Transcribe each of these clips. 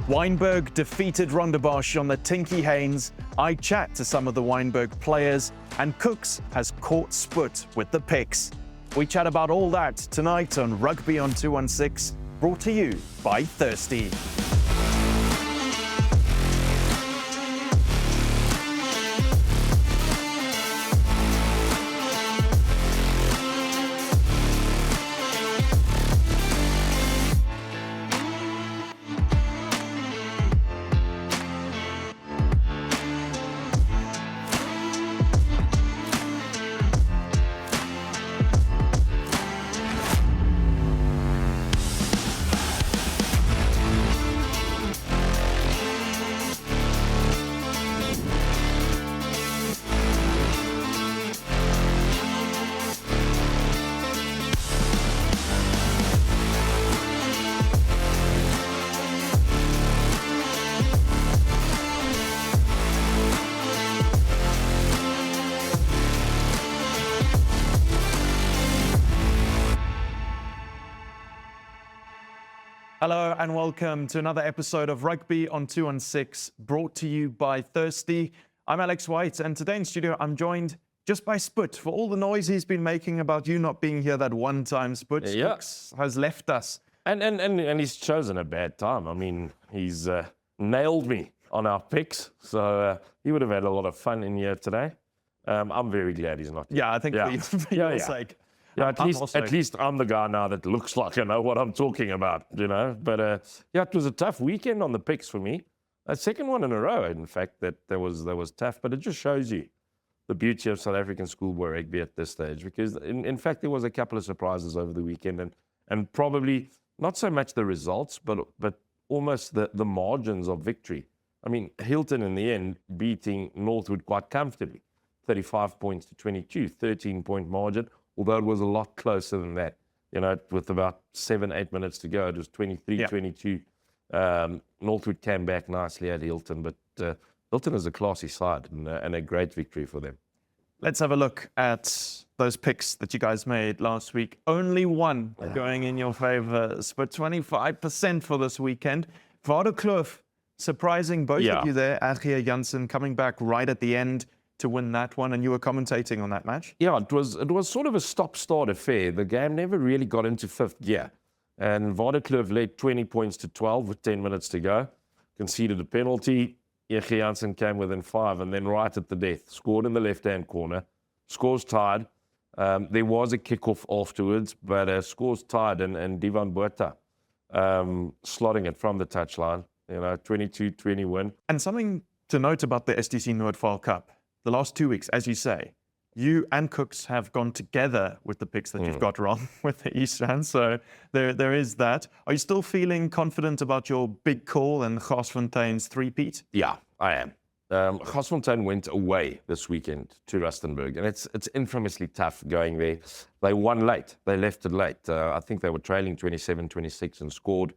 Wynberg defeated Rondebosch on the Tinky Haynes. I chat to some of the Wynberg players, and Cooks has caught Sput with the picks. We chat about all that tonight on Rugby on 216, brought to you by Thirsty. Hello and welcome to another episode of Rugby on 216, brought to you by Thirsty. I'm Alex White, and today in studio I'm joined just by Sput for all the noise he's been making about you not being here that one time. Sput has left us. And he's chosen a bad time. I mean, he's nailed me on our picks, so he would have had a lot of fun in here today. I'm very glad he's not here. Yeah, I think for your sake. Yeah, at least I'm the guy now that looks like I know what I'm talking about, you know. But it was a tough weekend on the picks for me. A second one in a row, in fact, that was tough. But it just shows you the beauty of South African schoolboy rugby at this stage. Because, in fact, there was a couple of surprises over the weekend. And probably not so much the results, but almost the margins of victory. I mean, Hilton, in the end, beating Northwood quite comfortably. 35 points to 22, 13-point margin. Although it was a lot closer than that, you know, with about 7-8 minutes to go, it was 23-22. Northwood came back nicely at Hilton, but Hilton is a classy side and a great victory for them. Let's have a look at those picks that you guys made last week. Only one going in your favor, but 25% for this weekend. Vaderkloof, surprising both of you there. Adria Janssen coming back right at the end to win that one, and you were commentating on that match? Yeah, it was sort of a stop-start affair. The game never really got into fifth gear. And Vaderkloof led 20 points to 12 with 10 minutes to go. Conceded a penalty. Adria Janssen came within 5, and then right at the death, scored in the left-hand corner. Scores tied. There was a kickoff afterwards, but scores tied, and Divan Botha slotting it from the touchline. You know, 22-20 win. And something to note about the SDC Noordvaal Cup. The last 2 weeks, as you say, you and Cooks have gone together with the picks that you've got wrong with the East Rand. So there is that. Are you still feeling confident about your big call and Garsfontein's three-peat? Yeah, I am. Garsfontein went away this weekend to Rustenburg, and it's infamously tough going there. They won late. They left it late. I think they were trailing 27-26 and scored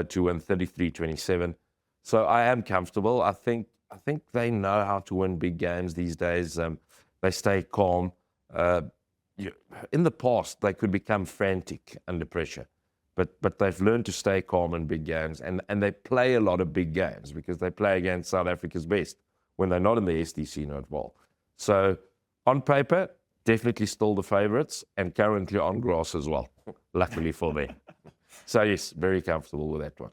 to win 33-27. So I am comfortable. I think they know how to win big games these days. They stay calm. In the past, they could become frantic under pressure, but they've learned to stay calm in big games, and they play a lot of big games because they play against South Africa's best when they're not in the SDC Noordvaal. So on paper, definitely still the favourites, and currently on grass as well, luckily for them. So yes, very comfortable with that one.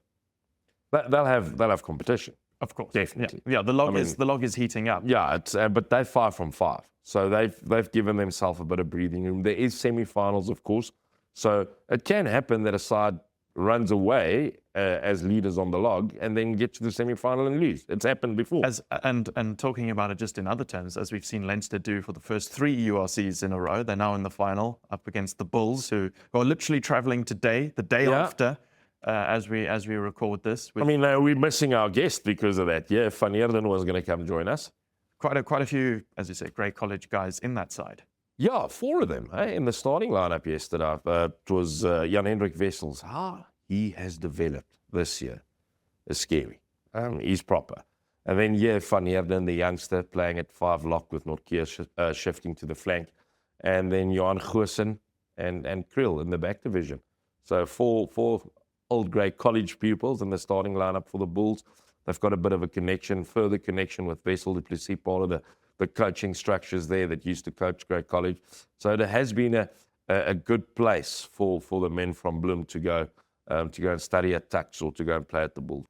But they'll have competition. Of course, definitely. Yeah, the log is heating up. Yeah, but they're 5 from 5, so they've given themselves a bit of breathing room. There is semi-finals, of course, so it can happen that a side runs away as leaders on the log and then get to the semi-final and lose. It's happened before. And talking about it just in other terms, as we've seen Leinster do for the first 3 URCs in a row, they're now in the final up against the Bulls, who are literally travelling today, the day after. As we record this. I mean, we're missing our guest because of that. Yeah, Van Heerden was going to come join us. Quite a few, as you say, great college guys in that side. Yeah, 4 of them in the starting lineup yesterday. It was Jan-Hendrik Wessels. How he has developed this year is scary. He's proper. And then, Van Heerden, the youngster, playing at 5 lock with Nortkeer shifting to the flank. And then Johan Goosen and Krill in the back division. So four old grey college pupils in the starting lineup for the Bulls. They've got a bit of a connection, further connection with Wessel du Plessis, part of the coaching structures there that used to coach Grey College. So it has been a good place for the men from Bloem to go and study at Tuks or to go and play at the Bulls.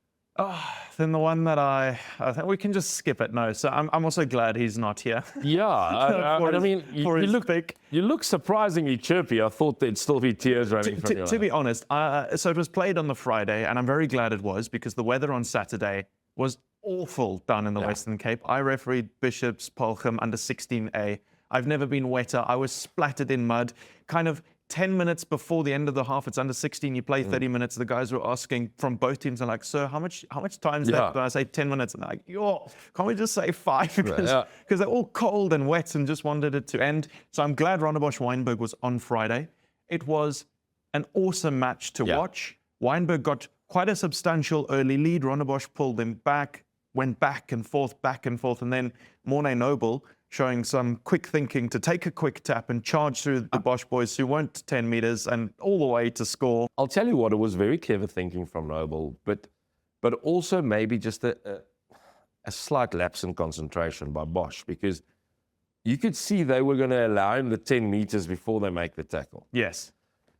Then the one that I think we can just skip it. No, so I'm also glad he's not here. Yeah, I mean, you look surprisingly chirpy. I thought there'd still be tears running from your eyes. To be honest, so it was played on the Friday, and I'm very glad it was because the weather on Saturday was awful down in the Western Cape. I refereed Bishop's Polcham under 16A. I've never been wetter. I was splattered in mud. Kind of 10 minutes before the end of the half, it's under 16, you play 30 minutes. The guys were asking from both teams, they're like, sir, how much time's left? And I say 10 minutes. And they're like, can't we just say 5? Because they're all cold and wet and just wanted it to end. So I'm glad Rondebosch Wynberg was on Friday. It was an awesome match to watch. Wynberg got quite a substantial early lead. Rondebosch pulled them back, went back and forth. And then Mornay Noble showing some quick thinking to take a quick tap and charge through the Bosch boys who weren't 10 meters and all the way to score. I'll tell you what, it was very clever thinking from Noble, but also maybe just a slight lapse in concentration by Bosch, because you could see they were going to allow him the 10 meters before they make the tackle. Yes.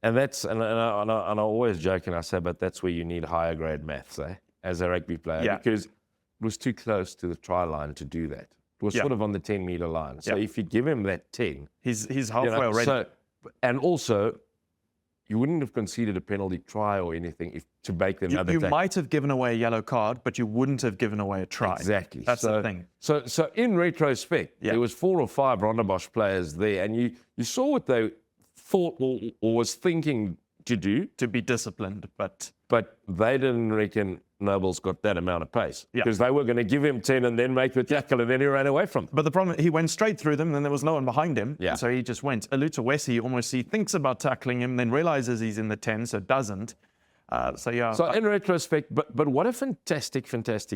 And that's and I always joke and I say, but that's where you need higher grade maths, as a rugby player, because it was too close to the try line to do that. It was sort of on the 10-meter line. So if you give him that 10... He's halfway already. So, and also, you wouldn't have conceded a penalty try or anything to make them another tackle. You might have given away a yellow card, but you wouldn't have given away a try. Exactly. That's the thing. So in retrospect, there was 4 or 5 Rondebosch players there, and you saw what they thought or was thinking to do. To be disciplined, but they didn't reckon Noble's got that amount of pace, because they were going to give him 10 and then make the tackle, and then he ran away from them. But the problem, he went straight through them, and then there was no one behind him. Yeah. So he just went. Aluta Wesi he thinks about tackling him, then realizes he's in the 10, so doesn't. So in retrospect, but what a fantastic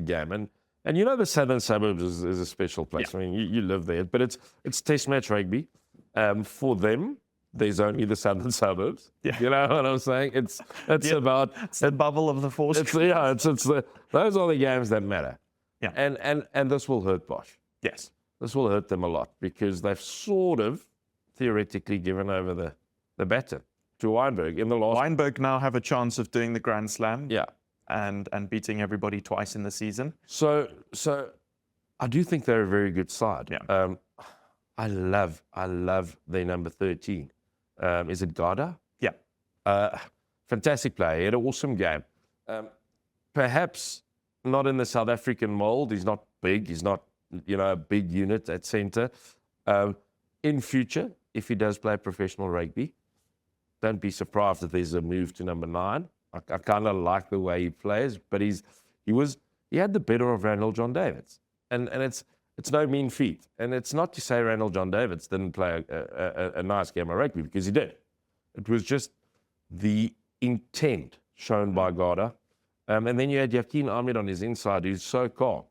game. And you know the Southern Suburbs is a special place. Yeah. I mean, you live there, but it's Test match rugby. For them, there's only the Southern Suburbs. Yeah. You know what I'm saying? It's about... It's the bubble of the force. Those are the games that matter. Yeah. And this will hurt Bosch. Yes. This will hurt them a lot, because they've sort of theoretically given over the baton to Wynberg in the last... Wynberg now have a chance of doing the Grand Slam. Yeah. And beating everybody twice in the season. So I do think they're a very good side. Yeah. I love their number 13. Is it Garda? Yeah. Fantastic player. He had an awesome game. Perhaps not in the South African mold. He's not big. He's not, a big unit at centre. In future, if he does play professional rugby, don't be surprised if there's a move to number 9. I kind of like the way he plays, but he had the better of Randall John Davids, and it's no mean feat. And it's not to say Randall John Davids didn't play a nice game of rugby, because he did. It was just the intent shown by Garda. And then you had Yakin Ahmed on his inside, who's so calm.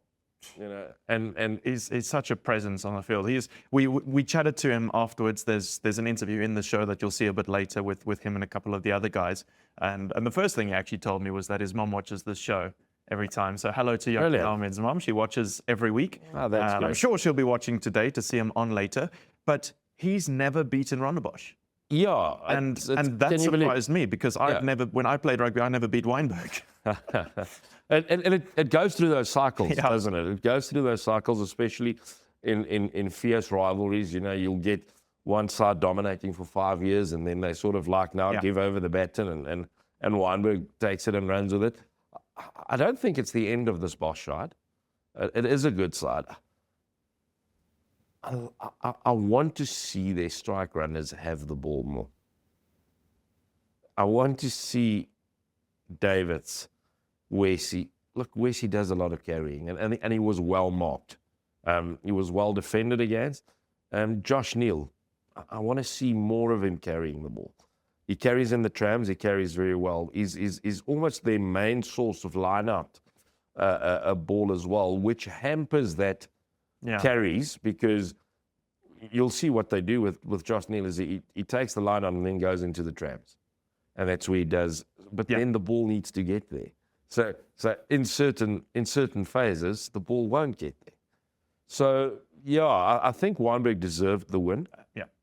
And he's such a presence on the field. We chatted to him afterwards. There's an interview in the show that you'll see a bit later with him and a couple of the other guys. And the first thing he actually told me was that his mom watches this show every time. So hello to Yakin Ahmed's mom. She watches every week. Oh, that's great. I'm sure she'll be watching today to see him on later. But he's never beaten Rondebosch. Yeah, and that surprised me, because when I played rugby, I never beat Wynberg. and it goes through those cycles, doesn't it? It goes through those cycles, especially in fierce rivalries. You'll get one side dominating for 5 years, and then they sort of give over the baton, and Wynberg takes it and runs with it. I don't think it's the end of this Bosch side. It is a good side. I want to see their strike runners have the ball more. I want to see Davids, Wessie. Look, Wessie does a lot of carrying, and he was well marked. He was well defended against. Josh Neal, I want to see more of him carrying the ball. He carries in the trams. He carries very well. He's almost their main source of line-out a ball as well, which hampers that carries, because you'll see what they do with Josh Neal is he takes the line on and then goes into the trams. And that's where he does but Yeah. then the ball needs to get there. So in certain phases, the ball won't get there. So yeah, I think Wynberg deserved the win,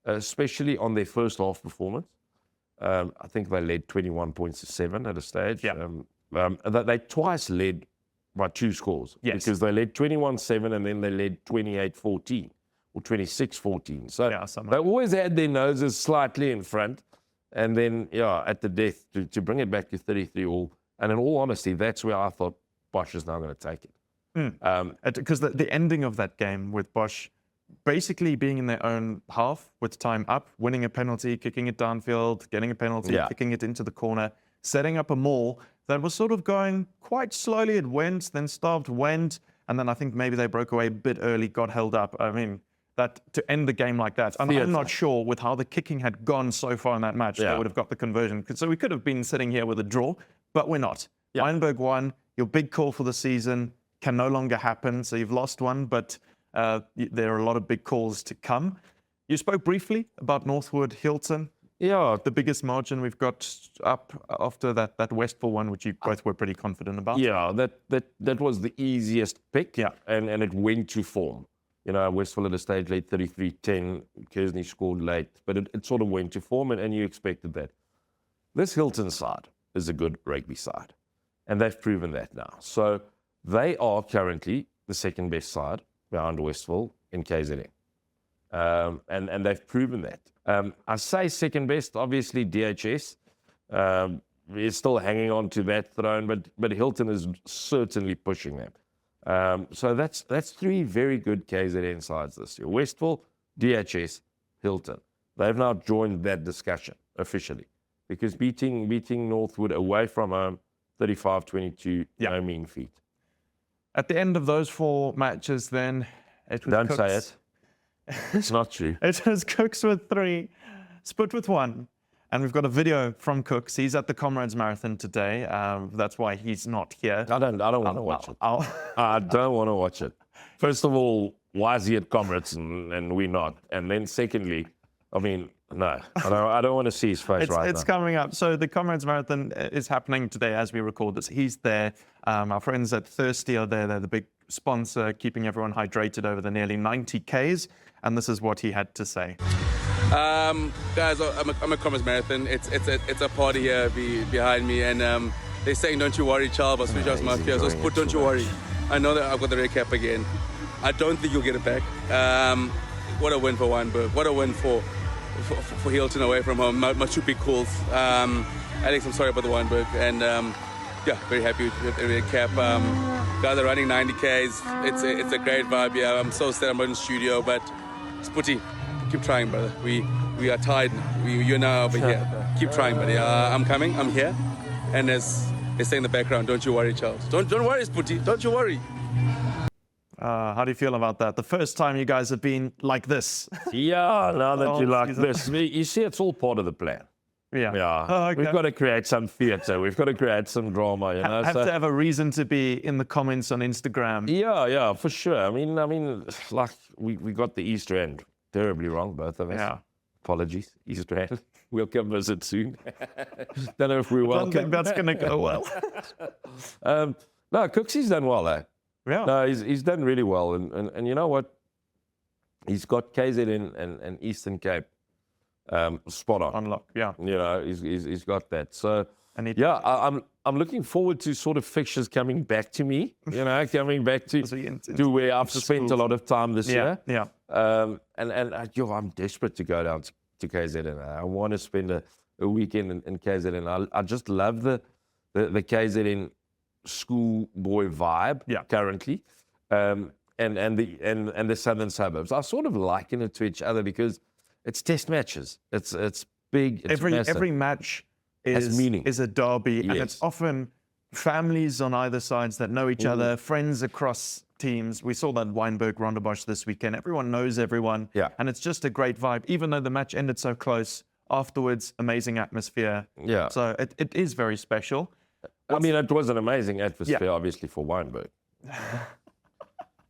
especially on their first half performance. I think they led 21 points to 7 at a stage. Yeah. They twice led by 2 scores. Yes. Because they led 21-7 and then they led 28-14 or 26-14. So they always had their noses slightly in front. And then, at the death, to bring it back to 33-all. And in all honesty, that's where I thought Bosch is now going to take it. Because the ending of that game with Bosch basically being in their own half with time up, winning a penalty, kicking it downfield, getting a penalty, kicking it into the corner, setting up a maul that was sort of going quite slowly. It went, then stopped, went, and then I think maybe they broke away a bit early, got held up. I mean, that to end the game like that, and I'm not sure with how the kicking had gone so far in that match, they would have got the conversion. So we could have been sitting here with a draw, but we're not. Wynberg won. Your big call for the season can no longer happen. So you've lost one, but there are a lot of big calls to come. You spoke briefly about Northwood Hilton. Yeah, the biggest margin we've got up after that Westville one, which you both were pretty confident about. Yeah, that was the easiest pick. Yeah. And it went to form. You know, Westville at a stage late 33-10. Kersney scored late, but it sort of went to form, and you expected that. This Hilton side is a good rugby side, and they've proven that now. So they are currently the second best side behind Westville in KZN. And they've proven that. I say second best, obviously DHS is still hanging on to that throne, but Hilton is certainly pushing them. So that's 3 very good KZN sides this year. Westville, DHS, Hilton. They've now joined that discussion officially, because beating Northwood away from home, 35-22, no mean feat. At the end of those 4 matches, then it was Don't say it. It's not true. It was Cooks with 3, Split with 1. And we've got a video from Cooks. He's at the Comrades Marathon today. That's why he's not here. I don't want to watch it. I don't want to watch it. First of all, why is he at Comrades and we not? And then secondly, I mean, no, I don't want to see his face right now. It's coming up. So the Comrades Marathon is happening today as we record this. He's there. Our friends at Thirsty are there. They're the big sponsor, keeping everyone hydrated over the nearly 90 Ks. And this is what he had to say. Guys, I'm a Comrades Marathon. It's a party here behind me, and they're saying, "Don't you worry, child." But switch out my fears. Let's put, "Don't you worry." I know that I've got the red cap again. I don't think you'll get it back. What a win for Wynberg. What a win for Hilton away from home. My 2 big calls. Alex, I'm sorry about the Wynberg, and very happy with the red cap. Guys are running 90 Ks. It's a great vibe. Yeah, I'm so sad I'm not in the studio, but Spooty, keep trying, brother. We are tied. You're now over here. Keep trying, buddy. I'm coming. I'm here. And as they say in the background, don't you worry, Charles. Don't worry, Spooty. Don't you worry. How do you feel about that? The first time you guys have been like this. Yeah, now that you like this. You see, it's all part of the plan. Yeah. Okay. We've got to create some theatre. We've got to create some drama. You know, have to have a reason to be in the comments on Instagram. Yeah, for sure. I mean, like we got the Easter end terribly wrong, both of us. Yeah. Apologies, Easter end. We'll come visit soon. Don't know if we're welcome. I don't think that's going to go well. No, Cooksy's done well, eh? Yeah. No, he's done really well, and you know what? He's got KZN and Eastern Cape spot on. Unlock, yeah. You know, he's got that. So I'm looking forward to sort of fixtures coming back to me. You know, coming back to where I've spent a lot of time this year. Yeah. I'm desperate to go down to KZN. I want to spend a weekend in KZN. I just love the KZN schoolboy vibe currently, and the southern suburbs. I sort of liken it to each other because it's test matches. It's big. It's massive. Every match is a derby, and it's often families on either sides that know each other, friends across teams. We saw that Wynberg-Rondebosch this weekend. Everyone knows everyone, and it's just a great vibe. Even though the match ended so close, afterwards, amazing atmosphere. Yeah, so it is very special. I mean, it was an amazing atmosphere, obviously, for Wynberg.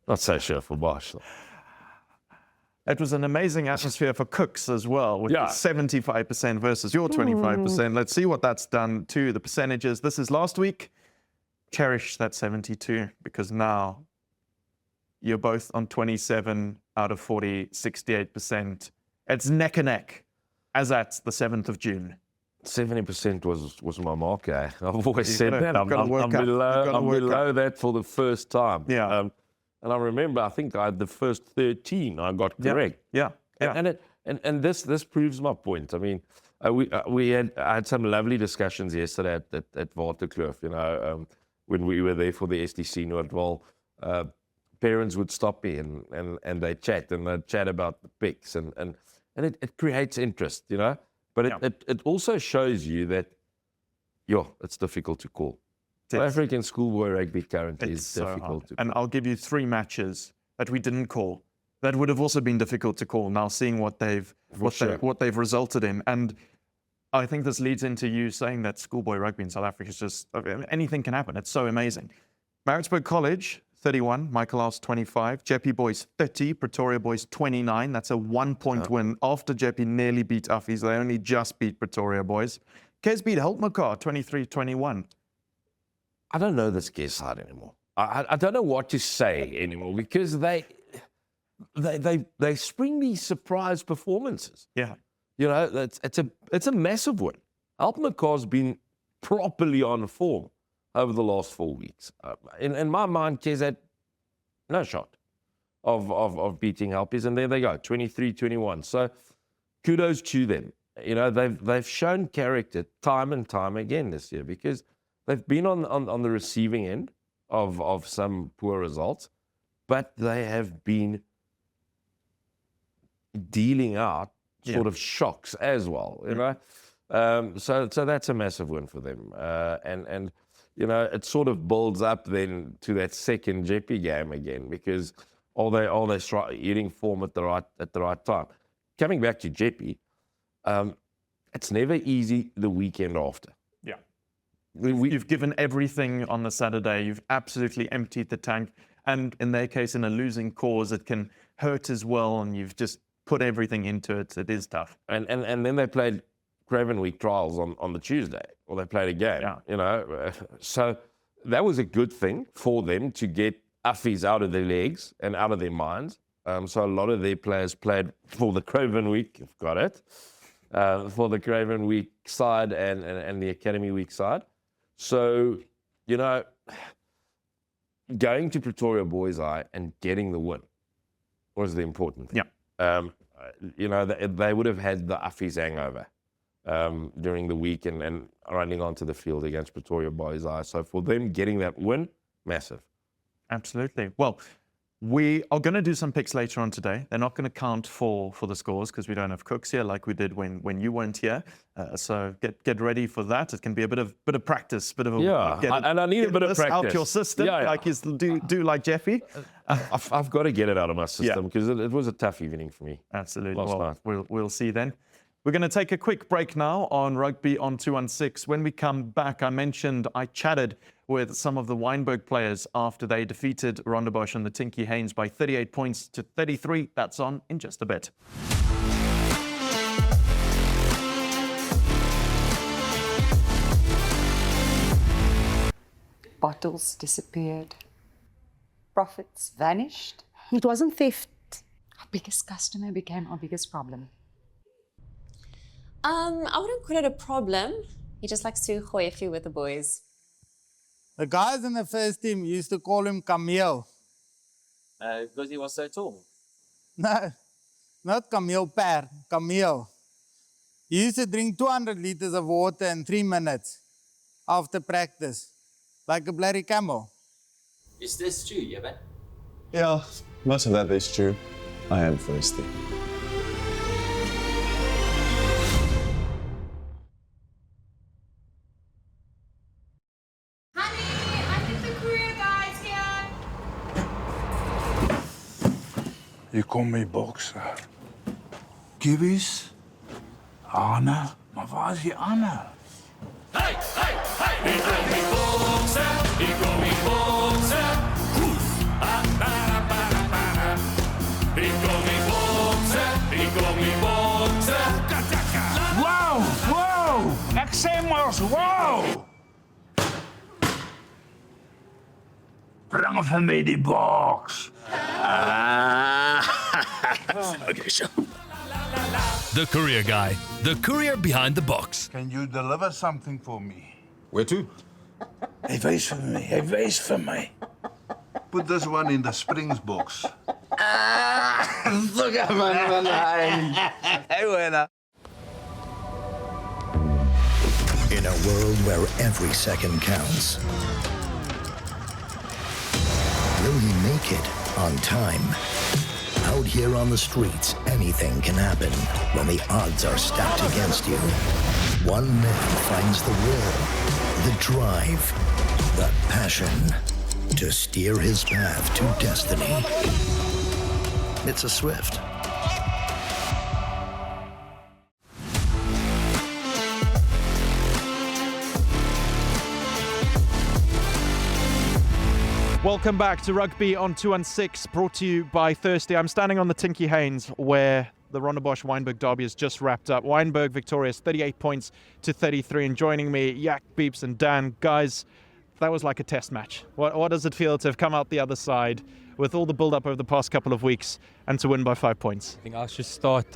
Not so sure for Bosch. It was an amazing atmosphere for cooks as well, with 75% versus your 25%. Let's see what that's done to the percentages. This is last week. Cherish that 72 because now you're both on 27 out of 40, 68%. It's neck and neck as at the 7th of June. 70% was my marker. I've always said that. I'm below that for the first time. Yeah. And I remember, I think I had the first 13 I got correct. Yeah. And this proves my point. I mean, I had some lovely discussions yesterday at Waterkloof, when we were there for the SDC Noordvaal. Parents would stop me and they'd chat about the picks and it creates interest, But it also shows you that, it's difficult to call. South African schoolboy rugby currently is difficult to call. And I'll give you 3 matches that we didn't call that would have also been difficult to call. Now seeing what they've resulted in, and I think this leads into you saying that schoolboy rugby in South Africa is just anything can happen. It's so amazing. Maritzburg College 31, Michaelhouse 25, Jeppe Boys 30, Pretoria Boys 29. That's a 1-point win after Jeppe nearly beat Uffies. They only just beat Pretoria Boys. Kes beat Heltmekaar 23-21. I don't know this Kes side anymore. I don't know what to say anymore because they spring these surprise performances. Yeah. It's a massive win. Heltmekaar's been properly on form over the last 4 weeks. In my mind, Kes had no shot of beating Helpies, and there they go, 23-21. So kudos to them. They've shown character time and time again this year because they've been on the receiving end of some poor results, but they have been dealing out sort of shocks as well, So that's a massive win for them. And it sort of builds up then to that second Jeppe game again because all they hitting form at the right time. Coming back to Jeppe, it's never easy the weekend after. Yeah. You've given everything on the Saturday. You've absolutely emptied the tank. And in their case, in a losing cause, it can hurt as well. And you've just put everything into it. It is tough. And then they played Craven Week trials on the Tuesday, or they played a game, So that was a good thing for them to get Uffies out of their legs and out of their minds. So a lot of their players played for the Craven Week, you've got it, for the Craven Week side and the Academy Week side. So, going to Pretoria Boys Eye and getting the win was the important thing. Yeah. They would have had the Uffies hangover during the week and running onto the field against Pretoria Boys Eye. So for them getting that win, massive. Absolutely. Well, we are going to do some picks later on today. They're not going to count for the scores because we don't have cooks here like we did when you weren't here. So get ready for that. It can be a bit of practice, bit of and I need a bit of practice out your system, like you do like Jeppe. I've got to get it out of my system because it was a tough evening for me. Absolutely. Well, we'll see then. We're going to take a quick break now on Rugby on 216. When we come back, I chatted with some of the Wynberg players after they defeated Rondebosch and the Tinky Haynes by 38 points to 33. That's on in just a bit. Bottles disappeared. Profits vanished. It wasn't theft. Our biggest customer became our biggest problem. I wouldn't call it a problem. He just likes to gooi a few with the boys. The guys in the first team used to call him Camille. Because he was so tall. No, not Camille Per, Camille. He used to drink 200 liters of water in 3 minutes after practice, like a bloody camel. Is this true, Jebben? Yeah, most of that is true. I am thirsty. Je komt mee boksen. Kibbies? Anna? Maar waar is die Anna? Hey, hey, hey! Ik kom mee boksen, ik kom mee boksen. Oef, ah, ba, ba, ba, ba. Ik kom mee boksen. Wow! Bring vir my die box. Okay, so. The courier guy. The courier behind the box. Can you deliver something for me? Where to? Hy wys vir my. Hy wys vir my. Put this one in the springs box. Look at man. Hey, winner. In a world where every second counts, will he make it on time? Out here on the streets, anything can happen when the odds are stacked against you. One man finds the will, the drive, the passion to steer his path to destiny. It's a Swift. Welcome back to Rugby on 216, brought to you by Thirsty. I'm standing on the Tinky Haynes where the Rondebosch Wynberg derby has just wrapped up. Wynberg victorious, 38 points to 33. And joining me, Yak, Beeps and Dan. Guys, that was like a test match. What does it feel to have come out the other side with all the build-up over the past couple of weeks and to win by 5 points? I think I should start.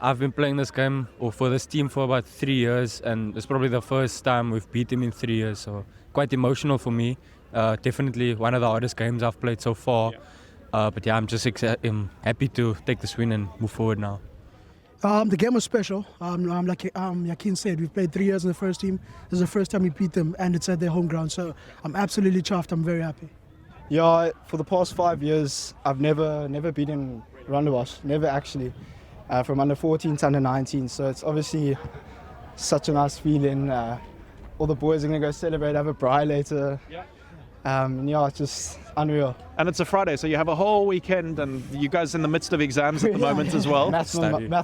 I've been playing this game or for this team for about 3 years, and it's probably the first time we've beat him in 3 years. So quite emotional for me. Definitely one of the hardest games I've played so far. But yeah, I'm just happy to take this win and move forward now. The game was special. Like Yakin said, we've played 3 years in the first team. This is the first time we beat them, and it's at their home ground. So I'm absolutely chuffed. I'm very happy. Yeah, for the past 5 years, I've never beaten Rondebosch. Never actually. From under 14 to under 19. So it's obviously such a nice feeling. All the boys are going to go celebrate, have a braai later. Yeah, it's just unreal. And it's a Friday, so you have a whole weekend, and you guys in the midst of exams at the moment as well. Math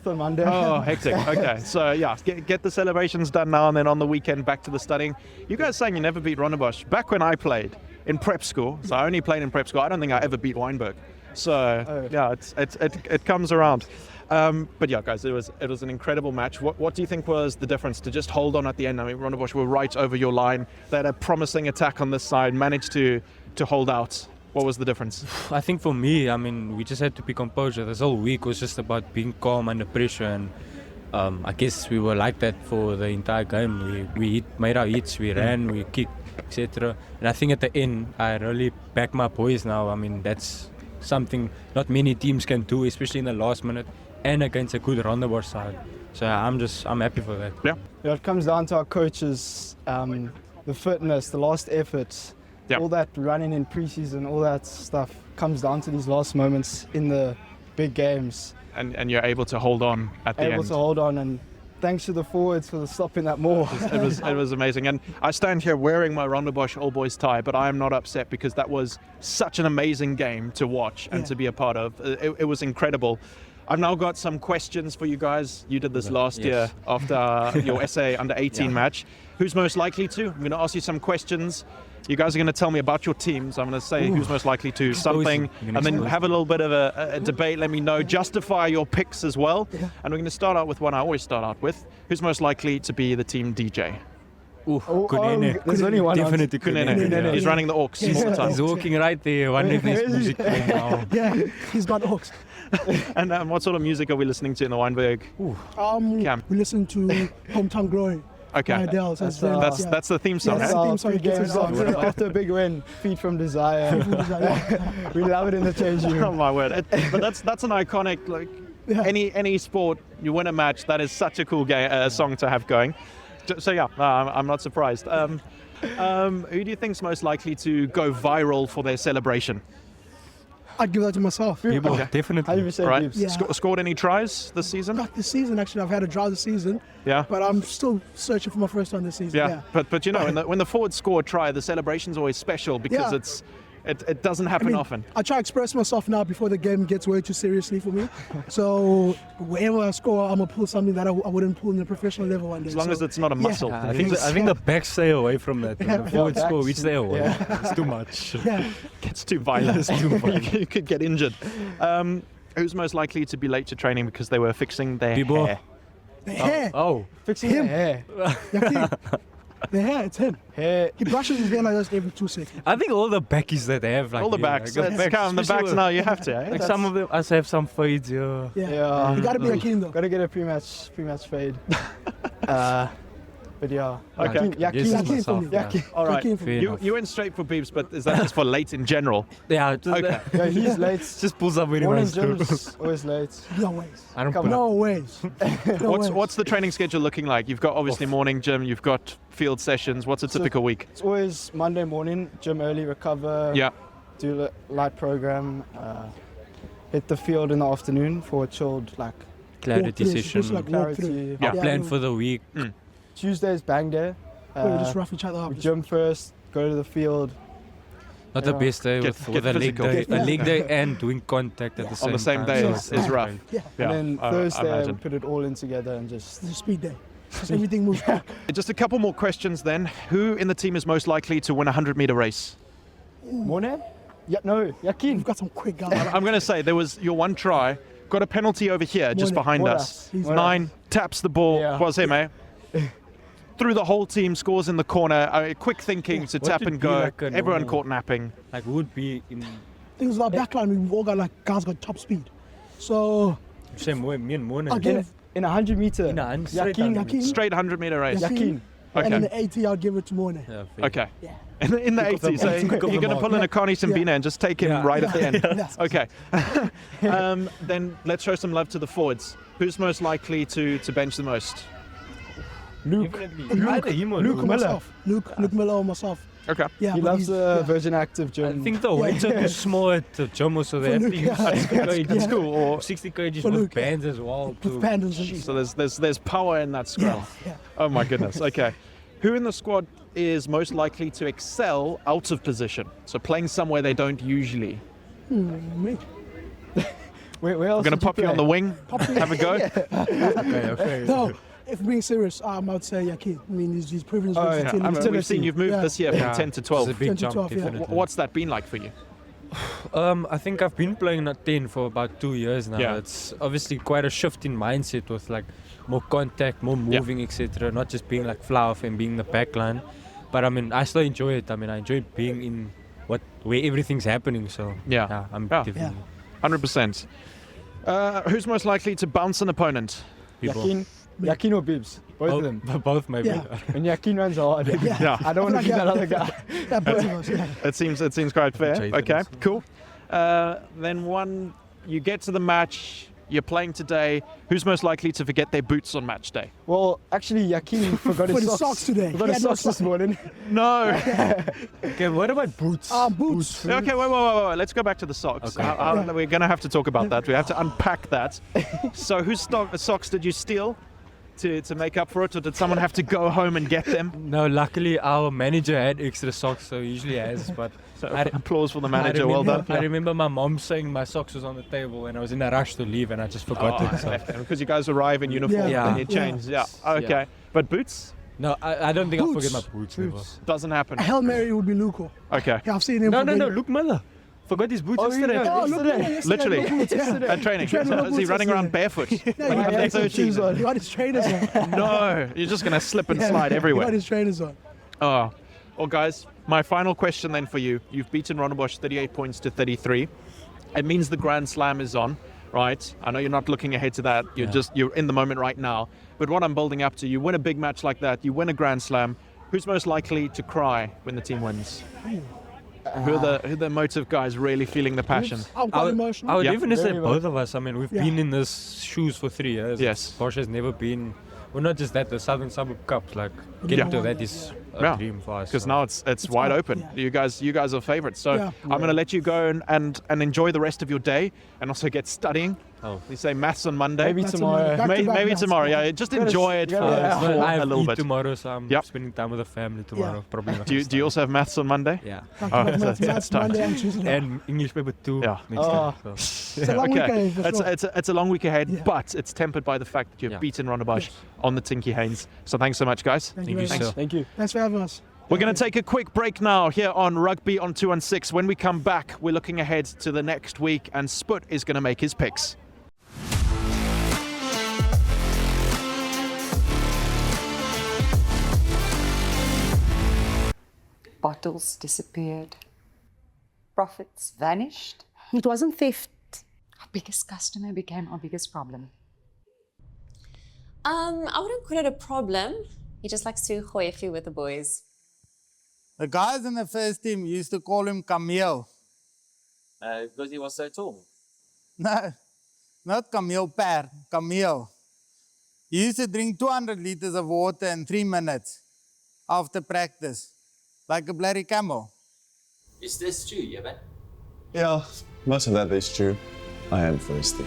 on Monday. Oh, hectic. Okay, so yeah, get the celebrations done now, and then on the weekend back to the studying. You guys saying you never beat Rondebosch. Back when I played in prep school, so I only played in prep school, I don't think I ever beat Wynberg. So yeah, it comes around. But yeah, guys, it was an incredible match. What do you think was the difference to just hold on at the end? I mean, Rondebosch were right over your line. They had a promising attack on this side, managed to hold out. What was the difference? I think for me, I mean, we just had to be composure. This whole week was just about being calm under pressure, and I guess we were like that for the entire game. We made our hits, we ran, we kicked, etc. And I think at the end, I really back my boys now. I mean, that's something not many teams can do, especially in the last minute and against a good Rondebosch side. So I'm happy for that. Yeah. Yeah, it comes down to our coaches, the fitness, the last effort, all that running in preseason, all that stuff comes down to these last moments in the big games. And you're able to hold on at the end. Able to hold on, and thanks to the forwards for stopping that more. It was amazing. And I stand here wearing my Rondebosch All Boys tie, but I am not upset because that was such an amazing game to watch and to be a part of. It was incredible. I've now got some questions for you guys. You did this last year after your SA under 18 match. Who's most likely to? I'm going to ask you some questions. You guys are going to tell me about your teams. I'm going to say who's most likely to something, and then have a little bit of a debate. Let me know. Justify your picks as well. Yeah. And we're going to start out with one I always start out with. Who's most likely to be the team DJ? There's only one. Definitely Kunene. He's running the Orcs all the time. He's walking right there, wondering if there's music playing now. Yeah, he's got Orcs. And what sort of music are we listening to in the Wynberg camp? We listen to Hometown Glory. Okay. That's the theme song. Yeah, that's the theme song. After a big win, Feed from Desire. We love it in the change room. Oh my word! But that's an iconic, like any sport. You win a match, that is such a cool song to have going. So yeah, I'm not surprised. Who do you think's most likely to go viral for their celebration? I'd give that to myself. People, definitely. 100% right. Yeah. Scored any tries this season? Not this season, actually. I've had a drought this season. Yeah. But I'm still searching for my first one this season. Yeah. But you know, when the forwards score a try, the celebration's always special because it doesn't happen often. I try to express myself now before the game gets way too seriously for me. So whenever I score, I'm going to pull something that I wouldn't pull in a professional level one day. As long as it's not a muscle. Yeah. I think the backs stay away from that. The forward score, we stay away. Yeah. It's too much. Yeah. It's too violent. You could get injured. Who's most likely to be late to training because they were fixing their hair? The hair? Fixing their hair. The hair, it's him. He brushes his hair like this every 2 seconds. I think all the backies that they have, like All the backs. Let's count the backs now. You have to. Eh? Like some of them, us have some fades. Yeah. You gotta be a keen though. Gotta get a pre-match fade. But yeah. Okay. Yakin for me. Yakin. All right. Yakin for me. You went straight for Beebs, but is that just for late in general? Yeah. Okay. Yeah, he's late. Just pulls up when he Morning wants to. gym's always late. No ways. I don't No ways. No ways. What's the training schedule looking like? You've got obviously morning gym. You've got field sessions. What's a typical week? It's always Monday morning, gym early, recover. Yeah. Do a light program. Hit the field in the afternoon for a chilled Clarity session. Just like walk through. clarity. Yeah. Plan for the week. Tuesday's bang day. We just rough each other up. Gym first, go to the field. Not the best day Get with a leg physical. day. A leg day and doing contact at the same time. On the same day So is rough. Yeah. Yeah, And then I Thursday, we imagine. put it all in together and just. It's a speed day. Just everything moves quick. Just a couple more questions then. Who in the team is most likely to win a 100-meter race? Morning? Yeah, no, Yakin. We've got some quick guys. I'm going to say there was your one try. Got a penalty over here, just Morning. behind Moras. us. He's 9 taps the ball. Yeah. Was him, eh? Through the whole team, scores in the corner. Quick thinking to What tap would and be go. like a Everyone normal- caught napping. Like would be in Things with our backline, we've all got guys got top speed. So same way. Me and Mona. I'll give In a 100 meter. In a 100 straight Yakin. 100 Yakin. Straight 100-meter race. Yakin. And in Okay. the 80, I'll give it to Morne. Yeah, fair. Okay. Yeah. In the 80s, so Tick off you're the going to mark. pull in a Connie Simbina and just take him Yeah. right at the end. Yeah. Okay. Then let's show some love to the forwards. Who's most likely to bench the most? Luke. Either him or Luke Luke. Miller. Myself. Luke Miller or myself. Okay. Yeah, He but loves he's- the yeah. Virgin Active I gym. think the weights are too small at the gym, so they For have to Luke, use yeah. 60 kg. At school, or 60 kg For with Luke, yeah. bands as well. With pandas and so there's power in that scrum. yeah. Oh my goodness. Okay. Who in the squad is most likely to excel out of position? So playing somewhere they don't usually. Me. Where else We're going to did pop you on the wing. me. Have a go. Okay. No, if being serious, I would say Yakin. I mean, he's proven his Oh, yeah. versatility. I mean, we've seen you've moved Yeah. this year from Yeah. 10 to It's 12. a big 10 to jump, 12, yeah. definitely. What's that been like for you? I think I've been playing at 10 for about 2 years now. Yeah. It's obviously quite a shift in mindset with like more contact, more moving, etc. Not just being like fly off and being the back line. But I mean, I still enjoy it. I mean, I enjoy being in where everything's happening. So Yeah. I'm Yeah. definitely 100%. Who's most likely to bounce an opponent? people. Yakin or Bibs? Both of them. Both maybe. Yeah. When Yakin runs hard, Yeah. I don't want to be that other guy. Yeah, both of us, yeah. It seems quite fair. Jay Okay, Dennis. cool. Then you get to the match. You're playing today. Who's most likely to forget their boots on match day? Well, actually, Yakin forgot For his the socks. socks today. Forgot He his had no socks this socks. morning. No. Okay, what about boots? Boots. Okay, wait. Let's go back to the socks. Okay. We're going to have to talk about that. We have to unpack that. So whose socks did you steal to make up for it, or did someone have to go home and get them? No, luckily our manager had extra socks, so he usually has. But So applause for the manager. Well done. I remember my mom saying my socks was on the table, and I was in a rush to leave, and I just forgot it. So. Because you guys arrive in uniform Yeah. and you change. Yeah. Okay. Yeah. But boots No, I don't think I'll Boots. forget my boots. Never. doesn't happen. A Hail Mary would be Luko. Okay. Yeah, I've seen him. No, forget it. Luke Miller. Forgot his boots Oh, yesterday. yeah. Oh, look, yesterday, Literally. no boots, yeah. At training. He trained So with no is he boots running around yesterday. barefoot? Yeah, Like he a had some 13? shoes on. He got his trainers on. No, you're just going to slip and slide He everywhere. got his trainers on. Oh, well, guys, my final question then for you. You've beaten Rondebosch 38 points to 33. It means the Grand Slam is on, right? I know you're not looking ahead to that. You're in the moment right now. But what I'm building up to, you win a big match like that, you win a Grand Slam. Who's most likely to cry when the team wins? Who are the emotive guys really feeling the passion? I'm quite emotional. I would Yeah. definitely say Very both of us. I mean, we've been in this shoes for 3 years. Yes. Bosch has never been. Well, not just that, the Southern Suburb Cups, like getting to that is a dream for us. Because so. now it's wide on, open. yeah. You guys are favorites. So Yeah. I'm going to let you go and enjoy the rest of your day and also get studying. Oh. You say maths on Monday. Maybe That's tomorrow. back to back Maybe maths. tomorrow. Yeah, just enjoy it for I have a little Eid bit. tomorrow, so I'm Yep. spending time with the family tomorrow. Yeah. Probably not. Do you also have maths on Monday? Yeah. Back to Oh, back that's That's tough. Monday and Tuesday. And English paper 2 Yeah. next Oh. time. So. It's a long weekend for sure. It's a long week ahead, Yeah. but it's tempered by the fact that you've Yeah. beaten Rondebosch on the Tinky Haynes. So thanks so much, guys. Thank Thank you you, very much. sir. Thank you. Thanks for having us. We're going to take a quick break now here on Rugby on 216. When we come back, we're looking ahead to the next week, and Sput is going to make his picks. Bottles disappeared. Profits vanished. It wasn't theft. Our biggest customer became our biggest problem. I wouldn't call it a problem. He just likes to gooi a few with the boys. The guys in the first team used to call him Camille. Because he was so tall. No, not Camille Per, Camille. He used to drink 200 liters of water in 3 minutes after practice, like a bloody camel. Is this true, Jebben? Yeah, most of that is true. I am thirsty.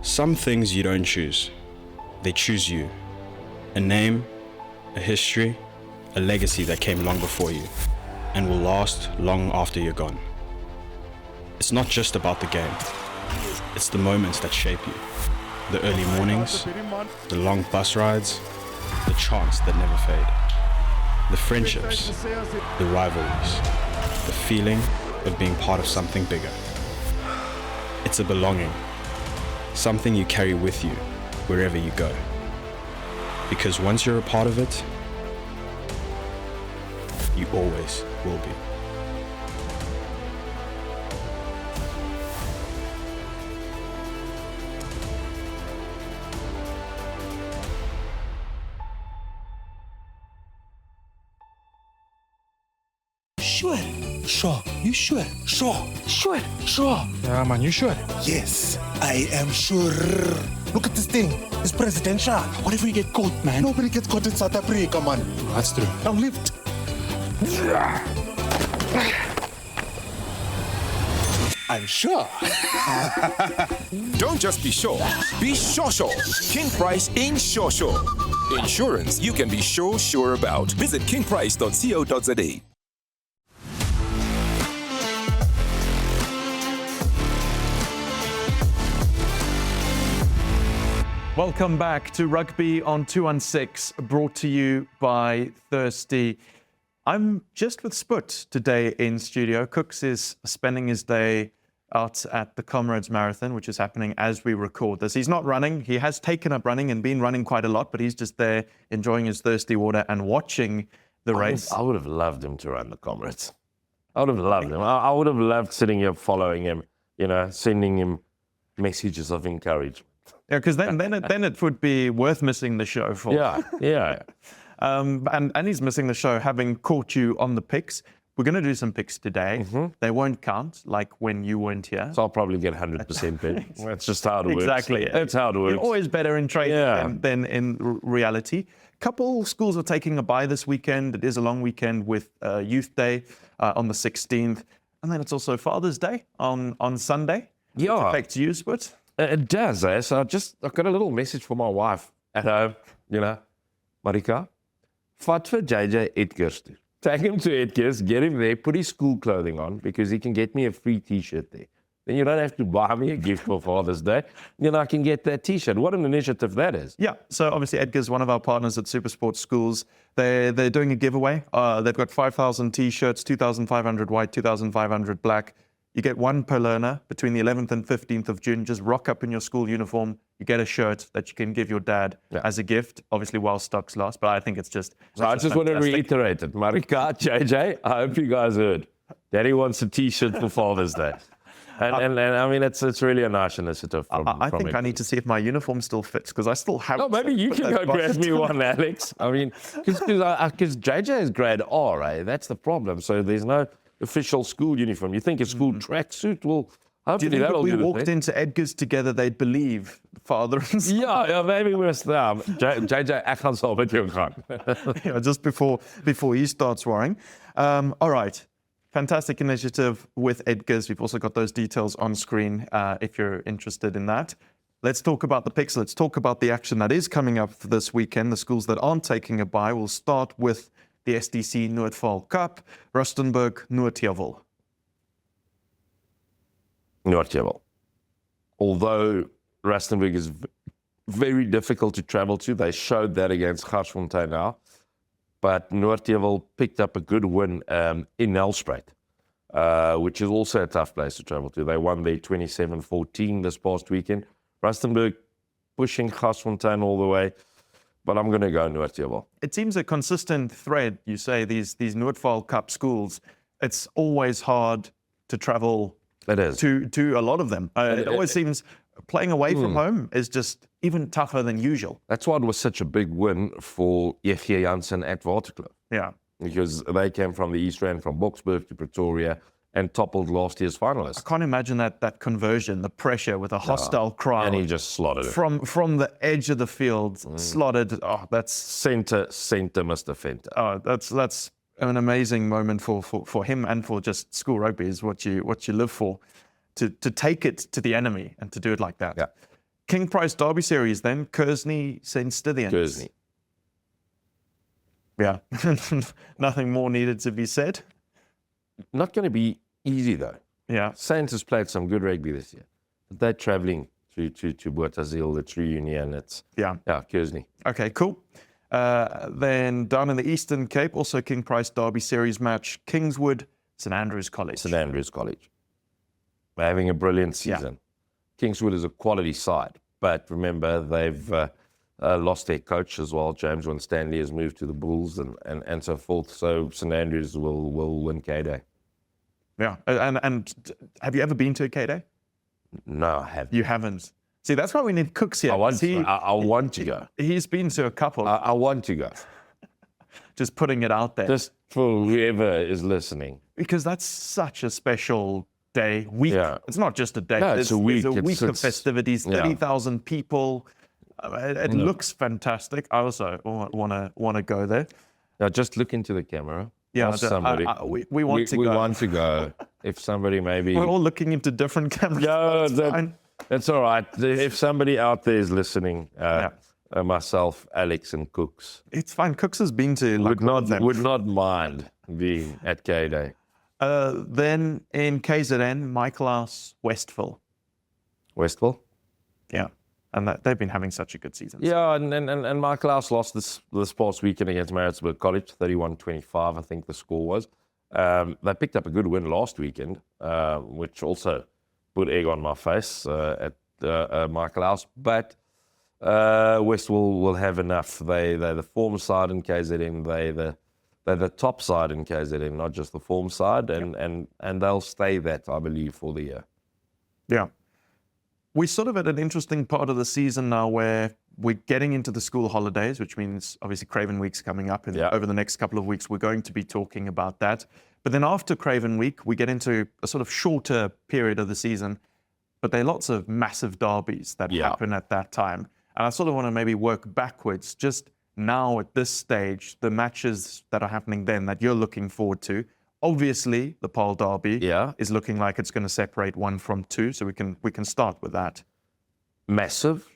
Some things you don't choose. They choose you. A name, a history, a legacy that came long before you and will last long after you're gone. It's not just about the game. It's the moments that shape you. The early mornings, the long bus rides, the chants that never fade. The friendships, the rivalries, the feeling of being part of something bigger. It's a belonging. Something you carry with you wherever you go. Because once you're a part of it, you always will be. Sure. Sure. You sure? Sure. Sure. Sure. Yeah, man, you sure? Yes, I am sure. Look at this thing. It's presidential. What if we get caught, man? Nobody gets caught in South Africa, man. That's true. Now lift. I'm sure. Don't just be sure. Be sure. King Price in sure. Insurance you can be sure about. Visit kingprice.co.za. Welcome back to Rugby on 216, brought to you by Thirsty. I'm just with Sput today in studio. Cooks is spending his day out at the Comrades Marathon, which is happening as we record this. He's not running. He has taken up running and been running quite a lot, but he's just there enjoying his thirsty water and watching the race. I would have loved him to run the Comrades. I would have loved him. I would have loved sitting here following him, sending him messages of encouragement. Yeah, because then it would be worth missing the show for. Yeah. And he's missing the show having caught you on the picks. We're going to do some picks today. They won't count like when you weren't here. So I'll probably get 100% pick. That's just how it works. Exactly. That's how it works. You're always better in trade than in reality. Couple schools are taking a bye this weekend. It is a long weekend with Youth Day on the 16th. And then it's also Father's Day on Sunday. Yeah. It affects you, Sput. It does, eh? So I've got a little message for my wife at home, Marika, vat vir JJ Edgars toe. Take him to Edgars, get him there, put his school clothing on, because he can get me a free T-shirt there. Then you don't have to buy me a gift for Father's Day. I can get that T-shirt. What an initiative that is. Yeah, so obviously Edgar's one of our partners at SuperSport schools. They're doing a giveaway. They've got 5,000 T-shirts, 2,500 white, 2,500 black. You get one per learner between the 11th and 15th of June. Just rock up in your school uniform. You get a shirt that you can give your dad as a gift, obviously while stocks last. But I think it's just So I just want to reiterate it. Marika, JJ, I hope you guys heard. Daddy wants a T-shirt for Father's Day. And I mean, it's really a nice initiative from I think I need to see if my uniform still fits, because I still have... No, maybe you can go grab me one, Alex. I mean, because JJ is grade R, eh? That's the problem. So there's no official school uniform. You think a school tracksuit will... Do you think if we walked into Edgar's together, they'd believe father and son? Yeah, maybe we're there. JJ, ek gaan saam met jou gaan. Yeah, just before he starts worrying. All right. Fantastic initiative with Edgar's. We've also got those details on screen if you're interested in that. Let's talk about the picks. Let's talk about the action that is coming up this weekend. The schools that aren't taking a bye will start with the SDC Noordvaal Cup, Rustenburg-Noordval. Noordval. Although Rustenburg is very difficult to travel to, they showed that against Garsfontein now. but Noordvaal picked up a good win in Nelspruit, which is also a tough place to travel to. They won their 27-14 this past weekend. Rustenburg pushing Garsfontein all the way, but I'm going to go Noordvaal. It seems a consistent thread. You say these Noordvaal Cup schools, it's always hard to travel It is. to a lot of them. It always seems playing away from home is just even tougher than usual. That's why it was such a big win for F.J. Janssen at Waterkloof. Yeah. Because they came from the East Rand, from Boksburg to Pretoria, and toppled last year's finalists. I can't imagine that conversion, the pressure with a hostile crowd. And he just slotted it. From the edge of the field, slotted. Oh, that's Centre, Mr. Fenter. Oh, that's an amazing moment for him and for just school rugby is what you live for, to take it to the enemy and to do it like that. Yeah. King Price Derby Series then, Kearsney St. Stithians. Kearsney. Yeah, nothing more needed to be said. Not going to be easy though. Yeah. Saints has played some good rugby this year. But they're travelling to Botazil, it's reunion. It's Kearsney. Okay, cool. Then down in the Eastern Cape, also King Price Derby Series match, Kingswood, St Andrews College. St Andrews College. They're having a brilliant season. Kingswood is a quality side, but remember they've lost their coach as well. James Winstanley has moved to the Bulls and so forth. So St Andrews will win K-Day. Yeah, and have you ever been to a K-Day? No, I haven't. You haven't. See, that's why we need Cooks here. I want to go. He's been to a couple. I want to go. Just putting it out there. Just for whoever is listening. Because that's such a special day, week. Yeah. It's not just a day. No, it's a week. It's a week of festivities, 30,000 people. It looks fantastic. I also want to go there. Now, just look into the camera. Yeah, somebody. We want to go. We want to go. If somebody maybe... We're all looking into different cameras. No, that's all right. If somebody out there is listening, myself, Alex, and Cooks. It's fine. Cooks has been to... Would not mind being at K-Day. Then in KZN, Michaelhouse, Westville. Westville? Yeah. And they've been having such a good season. Yeah, and Michaelhouse lost this past weekend against Maritzburg College, 31-25, I think the score was. They picked up a good win last weekend, which also put egg on my face at Michaelhouse. But Westville will have enough. They're the form side in KZN. They're the top side in KZN, not just the form side. And they'll stay that, I believe, for the year. Yeah. We're sort of at an interesting part of the season now where we're getting into the school holidays, which means obviously Craven Week's coming up. And over the next couple of weeks, we're going to be talking about that. But then after Craven Week, we get into a sort of shorter period of the season. But there are lots of massive derbies that happen at that time. And I sort of want to maybe work backwards. Just now at this stage, the matches that are happening then that you're looking forward to. Obviously, the Paarl Derby is looking like it's going to separate 1 from 2, so we can start with that. Massive.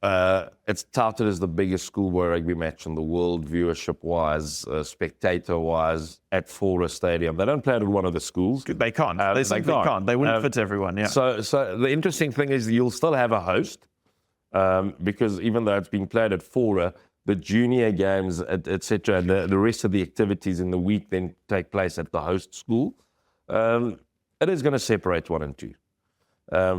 It's touted as the biggest schoolboy rugby match in the world, viewership-wise, spectator-wise, at Fora Stadium. They don't play it at one of the schools. They can't. They simply can't. They wouldn't fit everyone, yeah. So the interesting thing is you'll still have a host, because even though it's being played at Fora, the junior games, etc., and the rest of the activities in the week then take place at the host school. It is going to separate 1 and 2. I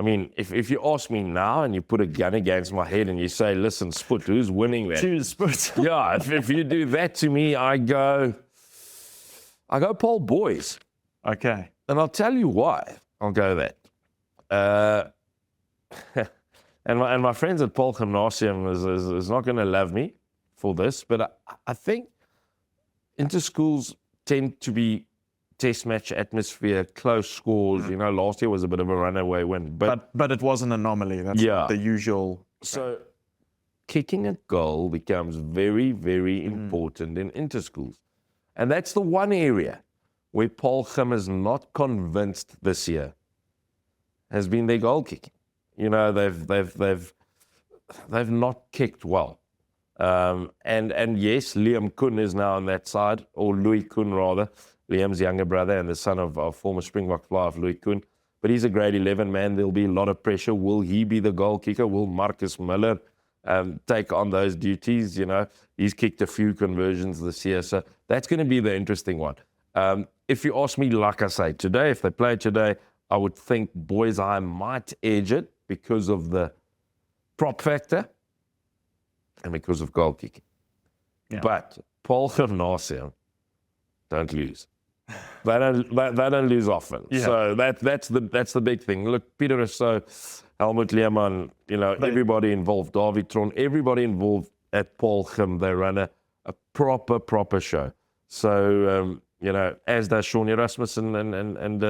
mean, if you ask me now and you put a gun against my head and you say, listen, Sput, who's winning that? Choose Sput. Yeah, if you do that to me, I go Paarl Boys. Okay. And I'll tell you why I'll go that. And my friends at Paarl Gymnasium is not going to love me for this, but I think inter-schools tend to be test match atmosphere, close scores. You know, last year was a bit of a runaway win. But it was an anomaly. That's the usual. So kicking a goal becomes very, very important in inter-schools. And that's the one area where Paarl Gym is not convinced this year has been their goal kicking. You know, they've not kicked well. And yes, Liam Kuhn is now on that side, or Louis Kuhn rather, Liam's younger brother and the son of former Springbok flyer Louis Kuhn. But he's a grade 11 man. There'll be a lot of pressure. Will he be the goal kicker? Will Marcus Miller take on those duties. You know, he's kicked a few conversions this year, so that's going to be the interesting one. If you ask me, like I say, today, if they play today, I would think Boys High might edge it because of the prop factor and because of goal kicking. Yeah. But Paul Gymnasium don't lose. They don't lose often. Yeah. So that's the big thing. Look, Peter Rousseau, Helmut Lehrmann, you know, everybody involved, David Tron, everybody involved at Paul Gym, they run a proper show. So, you know, as does Shawnee Rasmussen and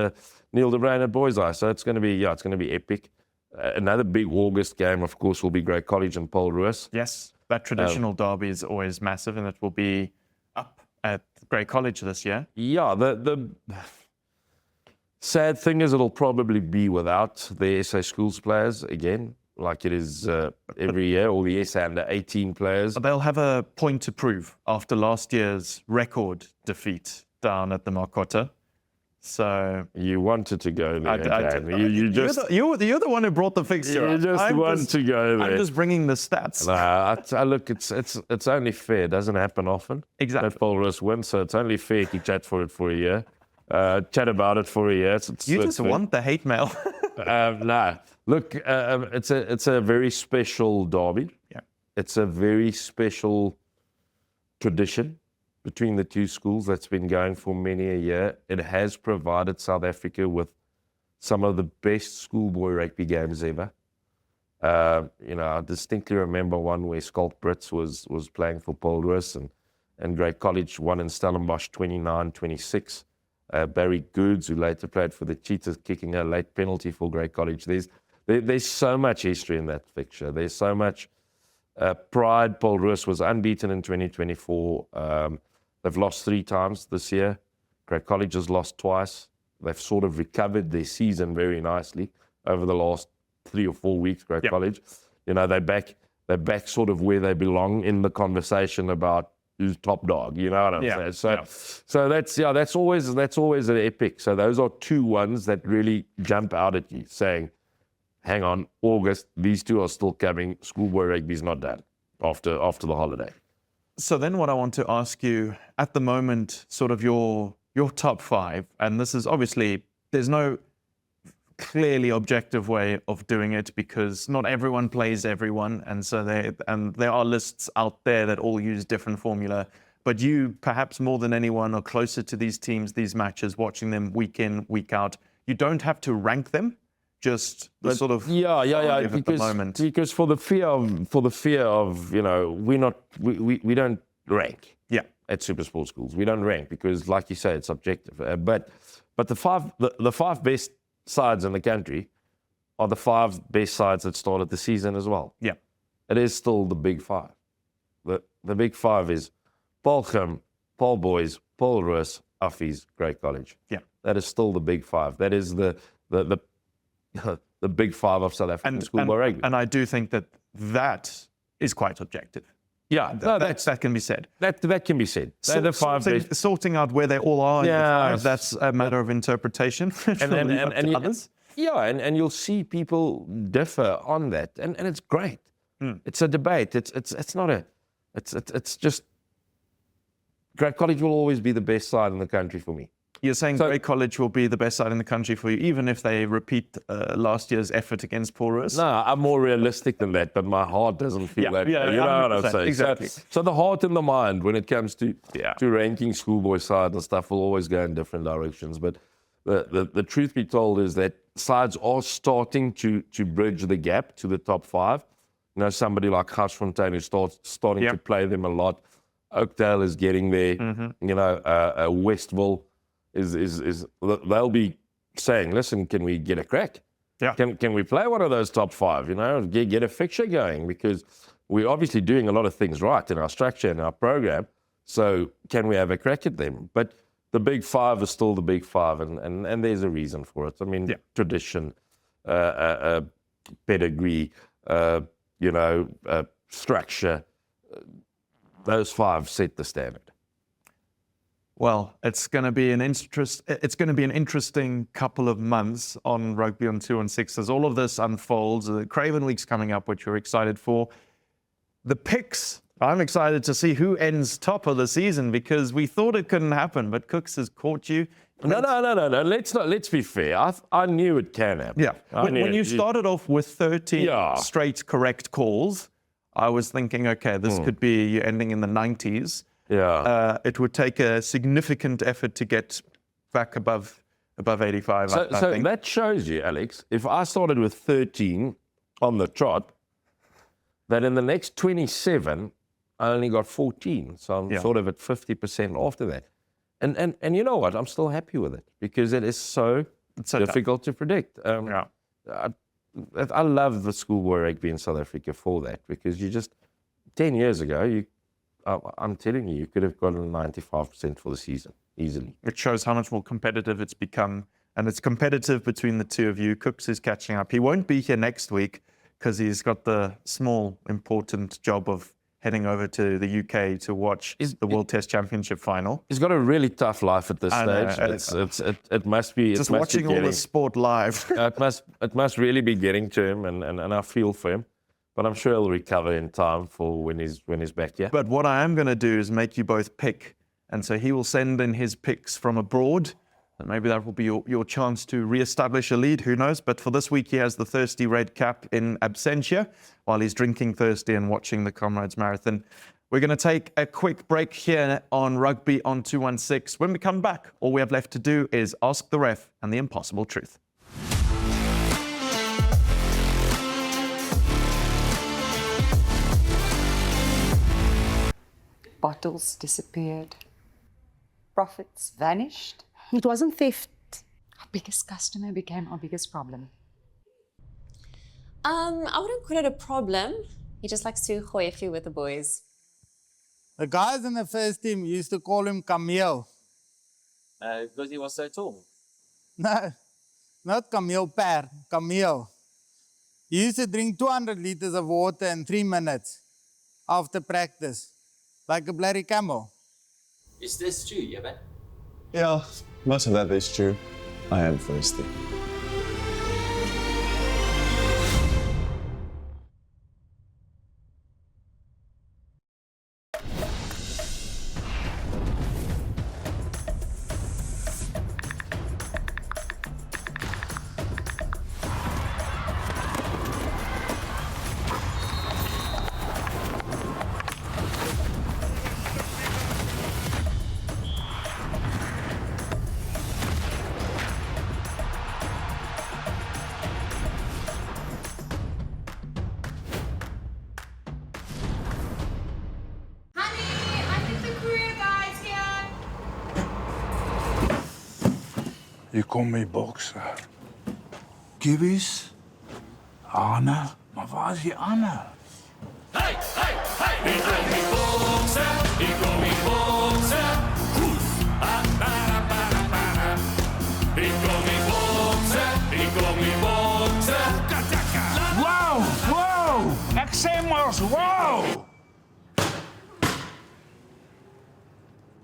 Neil de Bruin at Boys High. So it's going to be epic. Another big August game, of course, will be Grey College and Paul Roos. Yes, that traditional derby is always massive, and it will be up at Grey College this year. Yeah, the sad thing is it'll probably be without the SA Schools players again, like it is every year, or the SA Under 18 players. They'll have a point to prove after last year's record defeat down at the Marcotta. So you wanted to go there. You're the one who brought the fixture. You just want to go there. I'm just bringing the stats. Nah, look, it's only fair. It doesn't happen often. Exactly. That Paul Roos wins, so it's only fair to chat for it for a year. Chat about it for a year. You just want the hate mail. No. Look, it's a very special derby. Yeah. It's a very special tradition between the two schools that's been going for many a year. It has provided South Africa with some of the best schoolboy rugby games ever. You know, I distinctly remember one where Skulk Brits was playing for Paul Roos and Grey College won in Stellenbosch 29-26. Barry Goods, who later played for the Cheetahs, kicking a late penalty for Grey College. There's so much history in that fixture. There's so much pride. Paul Roos was unbeaten in 2024. They've lost 3 times this year. Grey College has lost twice. They've sort of recovered their season very nicely over the last 3 or 4 weeks, Grey College. You know, they're back sort of where they belong in the conversation about who's top dog, you know what I'm saying? So that's always an epic. So those are 2 ones that really jump out at you, saying, hang on, August, these 2 are still coming. Schoolboy rugby's not done after the holiday. So then what I want to ask you, at the moment, sort of your top 5, and this is obviously, there's no clearly objective way of doing it because not everyone plays everyone, and so there are lists out there that all use different formula. But you, perhaps more than anyone, are closer to these teams, these matches, watching them week in, week out. You don't have to rank them, just the sort of at the moment. Because for the fear of you know, we don't rank. Yeah. At SuperSport schools, we don't rank because, like you say, it's objective. But the 5 best sides in the country are the 5 best sides that started the season as well. Yeah. It is still the big 5. The big 5 is Paul Gym, Paul Boys, Paul Roos, Uffies, Grey College. Yeah. That is still the big 5. That is the big 5 of South African schoolboy rugby. And I do think that is quite objective. Yeah, that can be said. That can be said. They're the 5 best. Sorting out where they all are, that's a matter of interpretation. and others. Yeah, and you'll see people differ on that, and it's great. It's a debate. It's not a. It's just. Grey College will always be the best side in the country for me. You're saying Grey College will be the best side in the country for you, even if they repeat last year's effort against Paul Roos? No, I'm more realistic than that, but my heart doesn't feel that. Yeah, you know what I'm saying? Exactly. So the heart and the mind, when it comes to ranking schoolboy side and stuff, will always go in different directions. But the truth be told is that sides are starting to bridge the gap to the top 5. You know, somebody like Garsfontein who's starting to play them a lot. Oakdale is getting there. Mm-hmm. You know, Westville is they'll be saying, listen, can we get a crack? Yeah. Can we play one of those top 5? You know, get a fixture going, because we're obviously doing a lot of things right in our structure and our program. So can we have a crack at them? But the big 5 is still the big 5, and there's a reason for it. I mean, tradition, pedigree, you know, structure. Those 5 set the standard. Well, it's going to be an interesting couple of months on Rugby on 2 and 6 as all of this unfolds. The Craven Week's coming up, which we're excited for. the picks. I'm excited to see who ends top of the season because we thought it couldn't happen, but Cooks has caught you. No. Let's be fair. I knew it can happen. Yeah. When you started off with 13 straight correct calls, I was thinking, okay, this could be you ending in the 90s. Yeah. It would take a significant effort to get back above 85. I So think. that shows you, Alex, if I started with 13 on the trot, that in the next 27, I only got 14. So I'm sort of at 50% after that. And you know what? I'm still happy with it because it is so difficult to predict. I love the schoolboy rugby in South Africa for that because you just, 10 years ago, I'm telling you, you could have gotten 95% for the season easily. It shows how much more competitive it's become. And it's competitive between the two of you. Cooks is catching up. He won't be here next week because he's got the small, important job of heading over to the UK to watch the World Test Championship final. He's got a really tough life at this stage. It must be just watching all the sport live. it must really be getting to him, and I feel for him. But I'm sure he'll recover in time for when he's back here. But what I am going to do is make you both pick, and so he will send in his picks from abroad. And maybe that will be your chance to re-establish a lead, who knows? But for this week, he has the Thirsty Red Cap in absentia while he's drinking Thirsty and watching the Comrades Marathon. We're going to take a quick break here on Rugby on 216. When we come back, all we have left to do is ask the ref and the impossible truth. Bottles disappeared. Profits vanished. It wasn't theft. Our biggest customer became our biggest problem. I wouldn't call it a problem. He just likes to gooi a few with the boys. The guys in the first team used to call him Camille. Because he was so tall. No, not Camille Per, Camille. He used to drink 200 liters of water in 3 minutes after practice, like a bloody camel. Is this true, Jebben? Yeah, most of that is true. I am thirsty. Je komt mee boksen. Kibbies? Anne? Maar waar is die Anne? Hey, hey, hey! Ik kom niet boksen, ik kom niet boksen. Ik kom niet boksen, ik kom niet boksen. Wow, wow! Exemos, wow!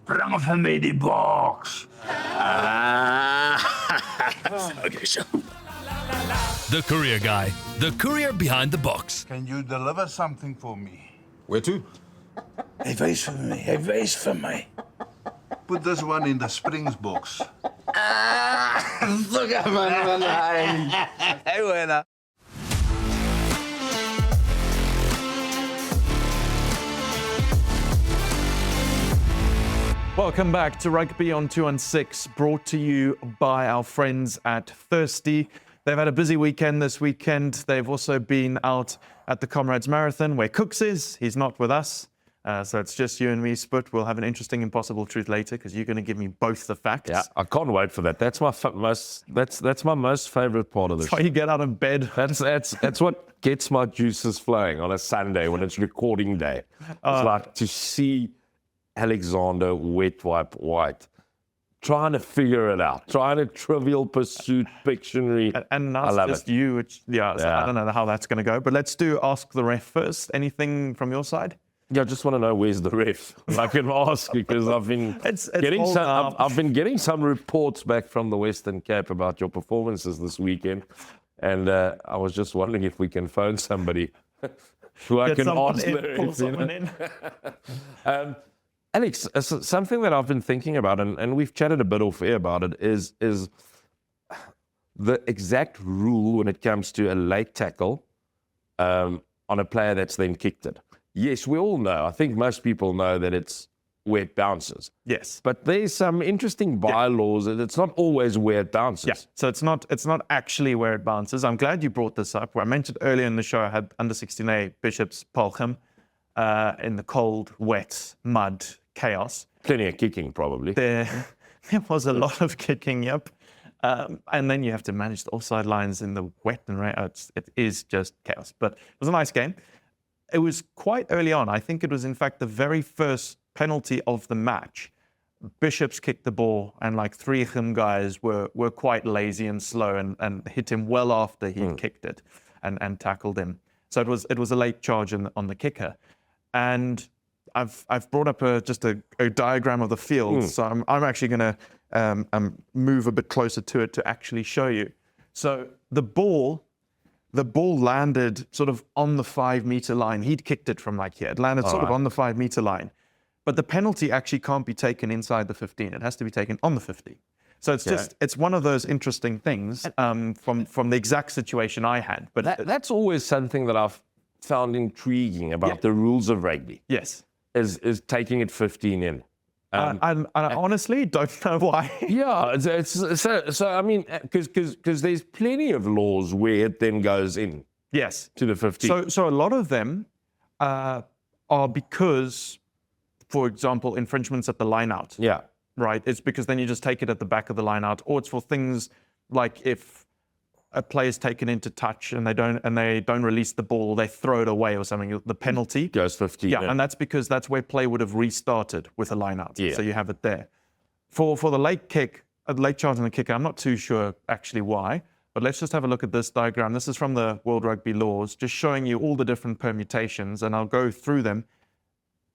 Breng van mij die box. The Courier Guy, the courier behind the box. Can you deliver something for me? Where to? Hij wees voor mij, hij wees voor mij. Put this one in the Springs box. Look at man. Hey, buena. Welcome back to Rugby on 216, brought to you by our friends at Thirsty. They've had a busy weekend this weekend. They've also been out at the Comrades Marathon, where Cooks is. He's not with us. So it's just you and me, Sput. We'll have an interesting impossible truth later because you're going to give me both the facts. Yeah, I can't wait for that. That's my most favorite part of this. That's why you get out of bed. That's what gets my juices flowing on a Sunday when it's recording day. It's like to see Alexander Wet Wipe White trying to figure it out, trying to Trivial Pursuit Pictionary. And that's just you, which, so I don't know how that's going to go. But let's do Ask the Ref first. Anything from your side? Yeah, I just want to know where's the ref. I can ask because I've been getting some reports back from the Western Cape about your performances this weekend, and I was just wondering if we can phone somebody who I Get can someone ask in, lyrics, pull you someone know? in. Alex, something that I've been thinking about, and we've chatted a bit off air about it, is the exact rule when it comes to a late tackle on a player that's then kicked it. Yes, we all know. I think most people know that it's where it bounces. Yes. But there's some interesting bylaws, and it's not always where it bounces. Yeah. So it's not actually where it bounces. I'm glad you brought this up. I mentioned earlier in the show I had under 16A Bishops Palchem in the cold, wet, mud chaos. Plenty of kicking, probably. There was a lot of kicking, yep. And then you have to manage the offside lines in the wet and rain. It is just chaos. But it was a nice game. It was quite early on. I think it was, in fact, the very first penalty of the match. Bishops kicked the ball, and like 3 of them guys were quite lazy and slow and hit him well after he kicked it and tackled him. So it was a late charge on the kicker. And I've brought up just a diagram of the field, so I'm actually going to move a bit closer to it to actually show you. So the ball landed sort of on the 5-meter line. He'd kicked it from like here. It landed sort of on the 5-meter line. But the penalty actually can't be taken inside the 15. It has to be taken on the 15. So it's one of those interesting things from the exact situation I had. But that's always something that I've found intriguing about the rules of rugby. Yes. Is taking it 15 in. I honestly don't know why. Yeah, so I mean, because there's plenty of laws where it then goes in. Yes. To the 15. So a lot of them are because, for example, infringements at the line out. Yeah. Right. It's because then you just take it at the back of the line out, or it's for things like if a player's taken into touch and they don't release the ball, they throw it away or something. The penalty goes 15. Yeah, and that's because that's where play would have restarted with a line out. Yeah. So you have it there. For the late kick, late charge on the kicker, I'm not too sure actually why, but let's just have a look at this diagram. This is from the World Rugby laws, just showing you all the different permutations, and I'll go through them.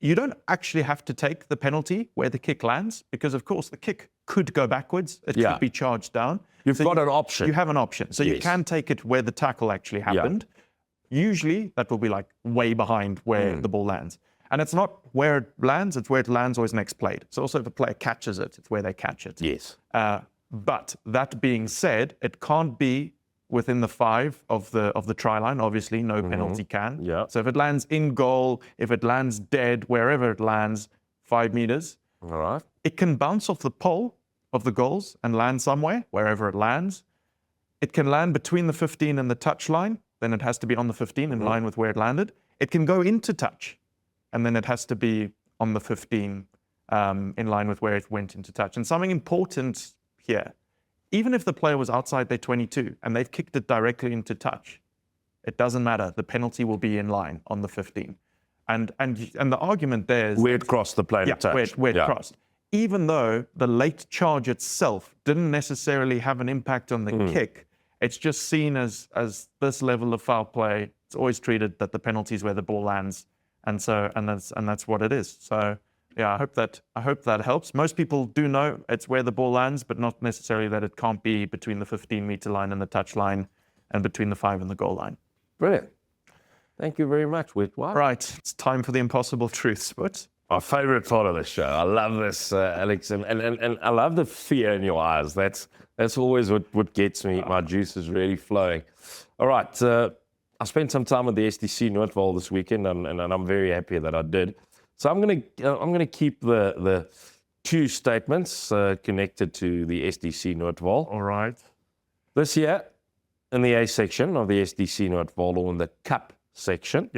You don't actually have to take the penalty where the kick lands, because of course the kick could go backwards. It could be charged down. You've got an option. You have an option. So you can take it where the tackle actually happened. Usually that will be like way behind where the ball lands. And it's not where it lands, it's where it lands or is next played. So also if a player catches it, it's where they catch it. Yes. But that being said, it can't be within the 5 of the try line. Obviously, no penalty can. Yeah. So if it lands in goal, if it lands dead, wherever it lands, 5 meters, all right, it can bounce off the pole of the goals and land somewhere, wherever it lands. It can land between the 15 and the touch line. Then it has to be on the 15 in line with where it landed. It can go into touch, and then it has to be on the 15 in line with where it went into touch. And something important here, even if the player was outside their 22 and they've kicked it directly into touch, it doesn't matter. The penalty will be in line on the 15. And the argument there is where it crossed the plane of touch. Where it crossed. Even though the late charge itself didn't necessarily have an impact on the kick, it's just seen as this level of foul play. It's always treated that the penalty is where the ball lands, and that's what it is. So yeah, I hope that helps. Most people do know it's where the ball lands, but not necessarily that it can't be between the 15-meter line and the touch line, and between the 5 and the goal line. Brilliant. Thank you very much, Whit. Right, it's time for the impossible truths, but. My favorite part of the show. I love this, Alex, and I love the fear in your eyes. That's always what gets me. My juice is really flowing. All right, I spent some time at the SDC Noordvaal this weekend, and I'm very happy that I did. So I'm gonna keep the 2 statements connected to the SDC Noordvaal. All right. This year, in the A section of the SDC Noordvaal, or in the Cup section,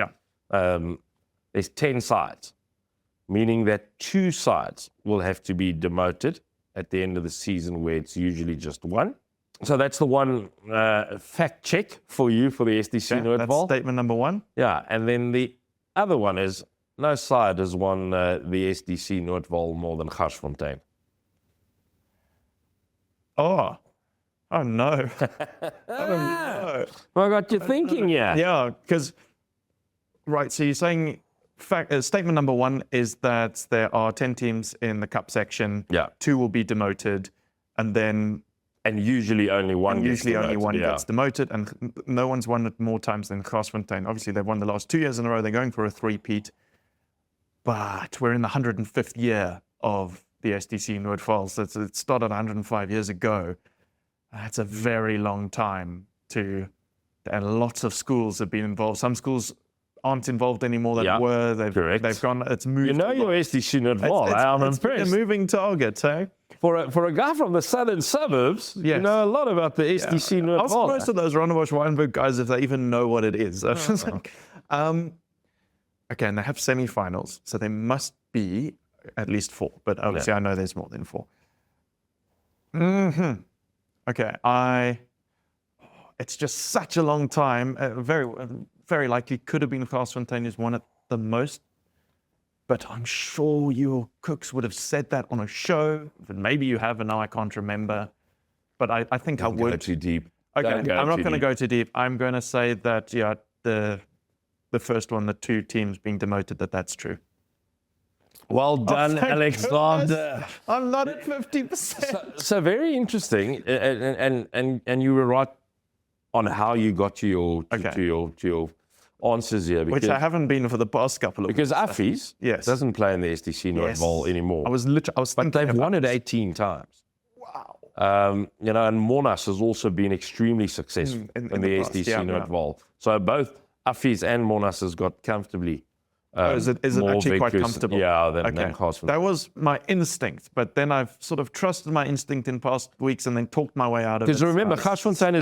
there's 10 sides, meaning that 2 sides will have to be demoted at the end of the season, where it's usually just 1. So that's the one fact check for you for the SDC Noordvaal. That's statement number 1. Yeah, and then the other one is no side has won the SDC Noordvaal more than Garsfontein. Oh no. Oh no. I got you thinking, yeah. Yeah, because, right, so you're saying statement number 1 is that there are 10 teams in the Cup section. Yeah. 2 will be demoted, and then And usually only one And gets usually only demoted, one yeah. gets demoted, and no one's won it more times than Garsfontein. Obviously, they've won the last 2 years in a row. They're going for a three-peat. But we're in the 105th year of the SDC Noordvaal. So it started 105 years ago. That's a very long time to... And lots of schools have been involved. Some schools aren't involved anymore that were. They've gone... It's moved. You know your SDC Noordvaal. I'm impressed. It's a moving target, hey? For a guy from the southern suburbs, you know a lot about the SDC Noordvaal. I was surprised at those Rondebosch Wynberg guys if they even know what it is. I was like, okay, and they have semi-finals, so there must be at least 4. But obviously, I know there's more than 4. Okay, it's just such a long time. Very likely could have been Garsfontein who's won it the most. But I'm sure your cooks would have said that on a show. But maybe you have, and now I can't remember. But I think I would. Go too deep. Okay, Don't go I'm not too going to deep. go too deep. I'm going to say that, the first one, the 2 teams being demoted, that's true. Well done, thank Alexander. goodness. I'm not at 50%. So very interesting, and you were right on how you got to your answers here. Which I haven't been for the past couple of Because weeks. Affie's Yes. doesn't play in the SDC Noordvaal anymore. I was but they've won it 18 times. Wow. And Monas has also been extremely successful in the past, SDC yeah. Noordvaal. So both Affie's and Monas has got comfortably. Is it more actually quite victorious, comfortable? Yeah, than Garsfontein. That was my instinct, but then I've sort of trusted my instinct in past weeks and then talked my way out of it. Because remember, Garsfontein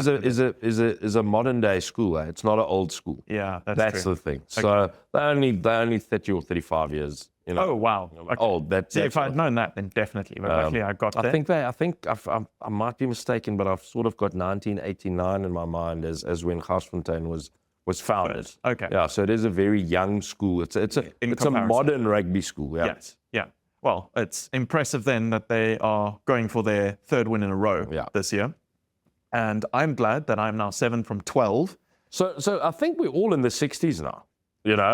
is a modern day school. It's not an old school. Yeah, that's true. the thing. So they're only 30 or 35 years. Oh wow! Okay. Oh, that's if I'd known that, then definitely. But luckily, I got there. I think I might be mistaken, but I've sort of got 1989 in my mind as when Garsfontein was founded. Okay. Yeah, so it is a very young school. It's a modern rugby school. Yeah. Yes. Yeah. Well, it's impressive then that they are going for their 3rd win in a row this year, and I'm glad that I'm now 7 from 12. So I think we're all in the 60s now.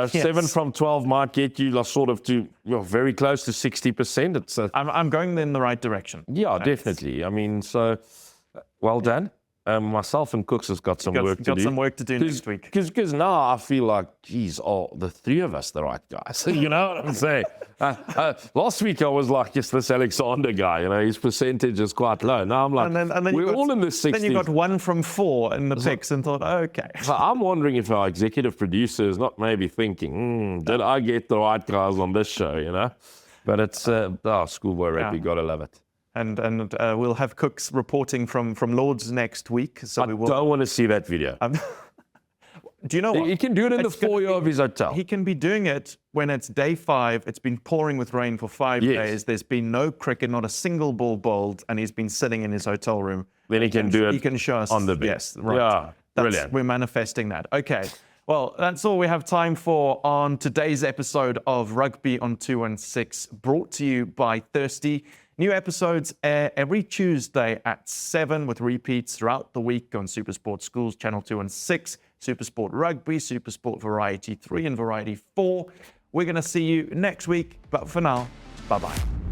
7 from 12 might get you sort of to very close to 60%. I'm going in the right direction. Yeah, definitely. I mean, so well done. Myself and Cooks has got some work to do. Got some work to do next week. Because now I feel like, geez, the 3 of us the right guys. You know what I'm saying? Last week I was like, just this Alexander guy, his percentage is quite low. Now I'm like, and then we're all in the 60s. Then you got 1 from 4 in the picks and thought, okay. So I'm wondering if our executive producer is not maybe thinking, did I get the right guys on this show, But it's schoolboy rugby, gotta love it. And we'll have Cooks reporting from Lords next week. So I don't want to see that video. Do you know what? He can do it in the foyer of his hotel. He can be doing it when it's day 5. It's been pouring with rain for 5 days. There's been no cricket, not a single ball bowled, and he's been sitting in his hotel room. Then he can do it. He can show us on the bed. Yes, right. Yeah, brilliant. We're manifesting that. Okay. Well, that's all we have time for on today's episode of Rugby on 216, brought to you by Thirsty. New episodes air every Tuesday at 7 with repeats throughout the week on SuperSport Schools, Channel 2 and 6, SuperSport Rugby, SuperSport Variety 3 and Variety 4. We're going to see you next week, but for now, bye-bye.